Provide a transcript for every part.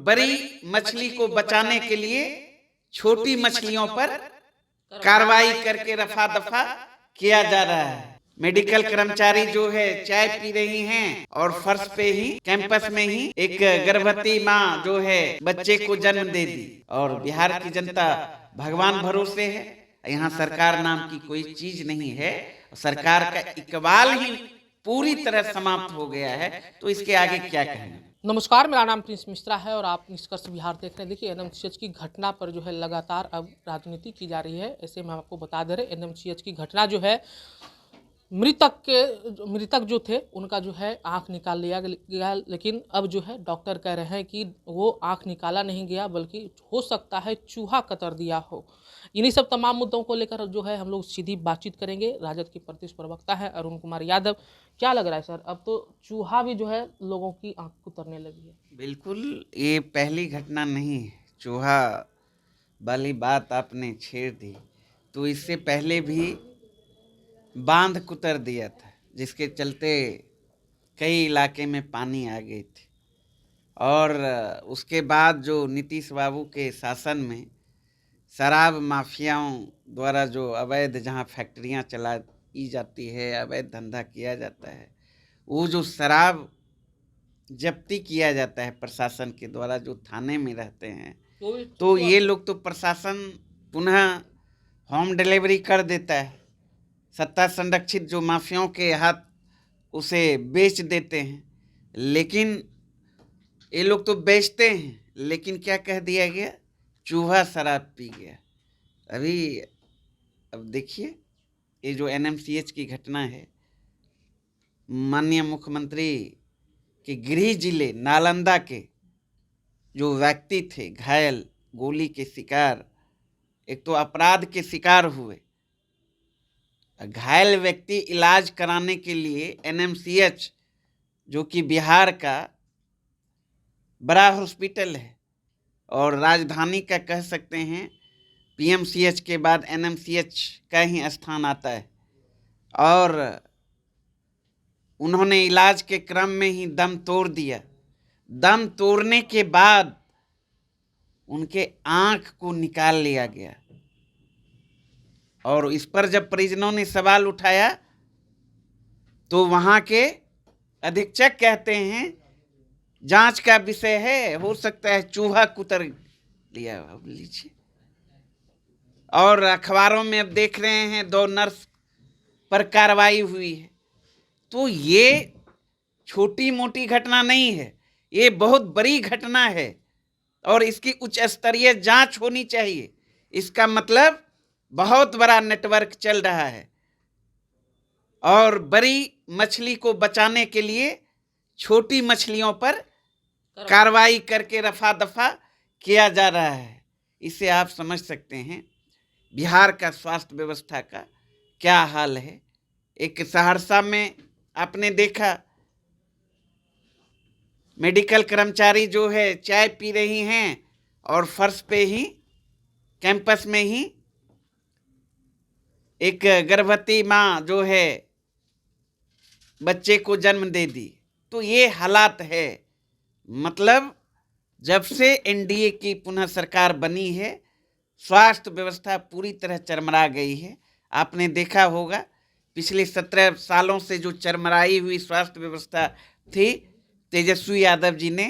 बड़ी मछली को बचाने के लिए छोटी मछलियों पर कार्रवाई करके रफा दफा किया जा रहा है। मेडिकल कर्मचारी जो है चाय पी रही हैं और फर्श पे ही कैंपस में ही एक गर्भवती माँ जो है बच्चे को जन्म दे दी। और बिहार की जनता भगवान भरोसे है, यहाँ सरकार नाम की कोई चीज नहीं है। सरकार का इकबाल ही पूरी तरह समाप्त हो गया है, तो इसके आगे क्या कहें। नमस्कार, मेरा नाम प्रिंस मिश्रा है और आप निष्कर्ष बिहार देख रहे हैं। देखिए, एनएमसीएच की घटना पर जो है लगातार अब राजनीति की जा रही है। ऐसे में हम आपको बता दे रहे, एनएमसीएच की घटना जो है मृतक जो थे उनका जो है आँख निकाल लिया गया, लेकिन अब जो है डॉक्टर कह रहे हैं कि वो आँख निकाला नहीं गया बल्कि हो सकता है चूहा कतर दिया हो। इन्हीं सब तमाम मुद्दों को लेकर जो है हम लोग सीधी बातचीत करेंगे। राजद के प्रदेश प्रवक्ता है अरुण कुमार यादव। क्या लग रहा है सर, अब तो चूहा भी जो है लोगों की आँख कुतरने लगी है? बिल्कुल, ये पहली घटना नहीं है। चूहा वाली बात आपने छेड़ दी, तो इससे पहले भी बांध कुतर दिया था, जिसके चलते कई इलाके में पानी आ गई थी। और उसके बाद जो नीतीश बाबू के शासन में शराब माफियाओं द्वारा जो अवैध जहां फैक्ट्रियां चलाई जाती है, अवैध धंधा किया जाता है, वो जो शराब जब्ती किया जाता है प्रशासन के द्वारा, जो थाने में रहते हैं, तो ये लोग तो प्रशासन पुनः होम डिलीवरी कर देता है। सत्ता संरक्षित जो माफियाओं के हाथ उसे बेच देते हैं। लेकिन ये लोग तो बेचते हैं, लेकिन क्या कह दिया गया, चूहा शराब पी गया। अब देखिए, ये जो एनएमसीएच की घटना है, माननीय मुख्यमंत्री के गृह जिले नालंदा के जो व्यक्ति थे घायल, गोली के शिकार, एक तो अपराध के शिकार हुए, घायल व्यक्ति इलाज कराने के लिए एनएमसीएच जो कि बिहार का बड़ा हॉस्पिटल है और राजधानी का कह सकते हैं, पीएमसीएच के बाद एनएमसीएच का ही स्थान आता है। और उन्होंने इलाज के क्रम में ही दम तोड़ दिया। दम तोड़ने के बाद उनके आँख को निकाल लिया गया। और इस पर जब परिजनों ने सवाल उठाया तो वहाँ के अधीक्षक कहते हैं जांच का विषय है, हो सकता है चूहा कुतर लिया। अब लीजिए, और अखबारों में अब देख रहे हैं 2 नर्स पर कार्रवाई हुई है। तो ये छोटी मोटी घटना नहीं है, ये बहुत बड़ी घटना है और इसकी उच्च स्तरीय जांच होनी चाहिए। इसका मतलब बहुत बड़ा नेटवर्क चल रहा है और बड़ी मछली को बचाने के लिए छोटी मछलियों पर कार्रवाई करके रफा दफा किया जा रहा है। इससे आप समझ सकते हैं बिहार का स्वास्थ्य व्यवस्था का क्या हाल है। एक सहरसा में आपने देखा, मेडिकल कर्मचारी जो है चाय पी रही हैं और फर्श पे ही कैंपस में ही एक गर्भवती माँ जो है बच्चे को जन्म दे दी। तो ये हालात है। मतलब जब से एनडीए की पुनः सरकार बनी है, स्वास्थ्य व्यवस्था पूरी तरह चरमरा गई है। आपने देखा होगा पिछले 17 सालों से जो चरमराई हुई स्वास्थ्य व्यवस्था थी, तेजस्वी यादव जी ने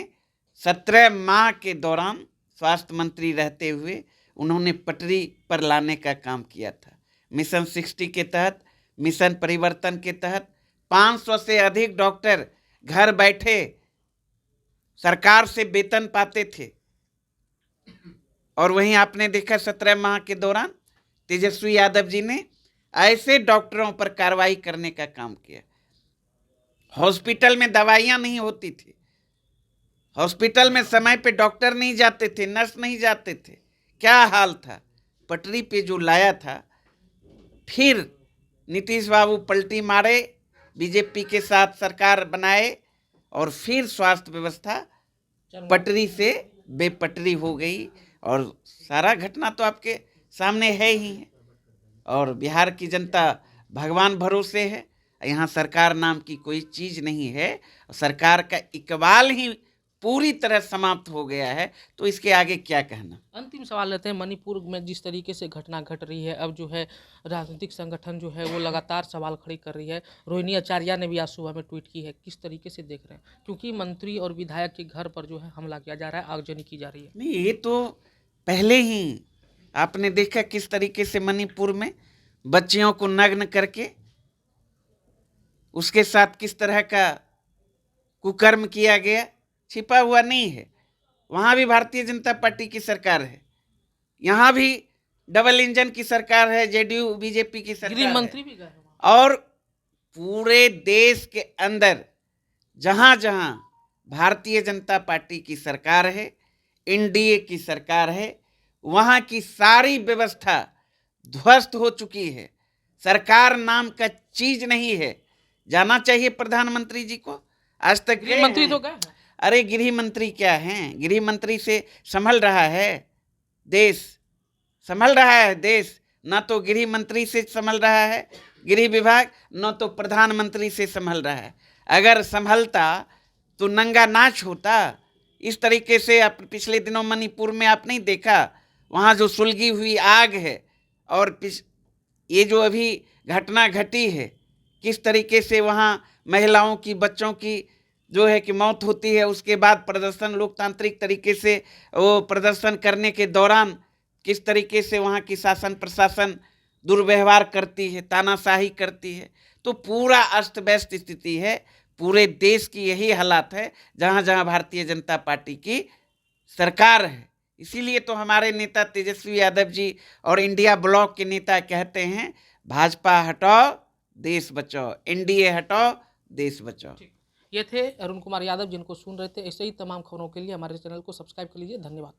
17 माह के दौरान स्वास्थ्य मंत्री रहते हुए उन्होंने पटरी पर लाने का काम किया था। मिशन 60 के तहत, मिशन परिवर्तन के तहत 500 से अधिक डॉक्टर घर बैठे सरकार से वेतन पाते थे। और वहीं आपने देखा 17 माह के दौरान तेजस्वी यादव जी ने ऐसे डॉक्टरों पर कार्रवाई करने का काम किया। हॉस्पिटल में दवाइयां नहीं होती थी, हॉस्पिटल में समय पे डॉक्टर नहीं जाते थे, नर्स नहीं जाते थे। क्या हाल था। पटरी पे जो लाया था, फिर नीतीश बाबू पलटी मारे, बीजेपी के साथ सरकार बनाए और फिर स्वास्थ्य व्यवस्था पटरी से बेपटरी हो गई। और सारा घटना तो आपके सामने है ही है। और बिहार की जनता भगवान भरोसे है, यहाँ सरकार नाम की कोई चीज़ नहीं है। सरकार का इकबाल ही पूरी तरह समाप्त हो गया है, तो इसके आगे क्या कहना। अंतिम सवाल लेते हैं, मणिपुर में जिस तरीके से घटना घट रही है, अब जो है राजनीतिक संगठन जो है वो लगातार सवाल खड़ी कर रही है। रोहिणी आचार्य ने भी आज सुबह में ट्वीट की है, किस तरीके से देख रहे हैं, क्योंकि मंत्री और विधायक के घर पर जो है हमला किया जा रहा है, आगजनी की जा रही है। नहीं, ये तो पहले ही आपने देखा किस तरीके से मणिपुर में बच्चियों को नग्न करके उसके साथ किस तरह का कुकर्म किया गया, छिपा हुआ नहीं है। वहां भी भारतीय जनता पार्टी की सरकार है, यहाँ भी डबल इंजन की सरकार है, जेडीयू बीजेपी की सरकार गृह है। मंत्री भी गए हैं वहाँ। और पूरे देश के अंदर जहां जहां भारतीय जनता पार्टी की सरकार है, एनडीए की सरकार है, वहां की सारी व्यवस्था ध्वस्त हो चुकी है। सरकार नाम का चीज नहीं है। जाना चाहिए प्रधानमंत्री जी को, आज तक गृह मंत्री तो गए हैं। अरे गृह मंत्री क्या हैं, गृह मंत्री से संभल रहा है देश, संभल रहा है देश। ना तो गृह मंत्री से संभल रहा है गृह विभाग, न तो प्रधानमंत्री से संभल रहा है। अगर संभलता तो नंगा नाच होता। इस तरीके से पिछले दिनों मणिपुर में आप नहीं देखा, वहाँ जो सुलगी हुई आग है और ये जो अभी घटना घटी है, किस तरीके से वहाँ महिलाओं की, बच्चों की जो है कि मौत होती है। उसके बाद प्रदर्शन लोकतांत्रिक तरीके से वो प्रदर्शन करने के दौरान किस तरीके से वहाँ की शासन प्रशासन दुर्व्यवहार करती है, तानाशाही करती है। तो पूरा अस्त व्यस्त स्थिति है। पूरे देश की यही हालात है जहाँ जहाँ भारतीय जनता पार्टी की सरकार है। इसीलिए तो हमारे नेता तेजस्वी यादव जी और इंडिया ब्लॉक के नेता कहते हैं, भाजपा हटाओ देश बचाओ, एनडीए हटाओ देश बचाओ। ये थे अरुण कुमार यादव, जिनको सुन रहे थे। ऐसे ही तमाम खबरों के लिए हमारे चैनल को सब्सक्राइब कर लीजिए। धन्यवाद।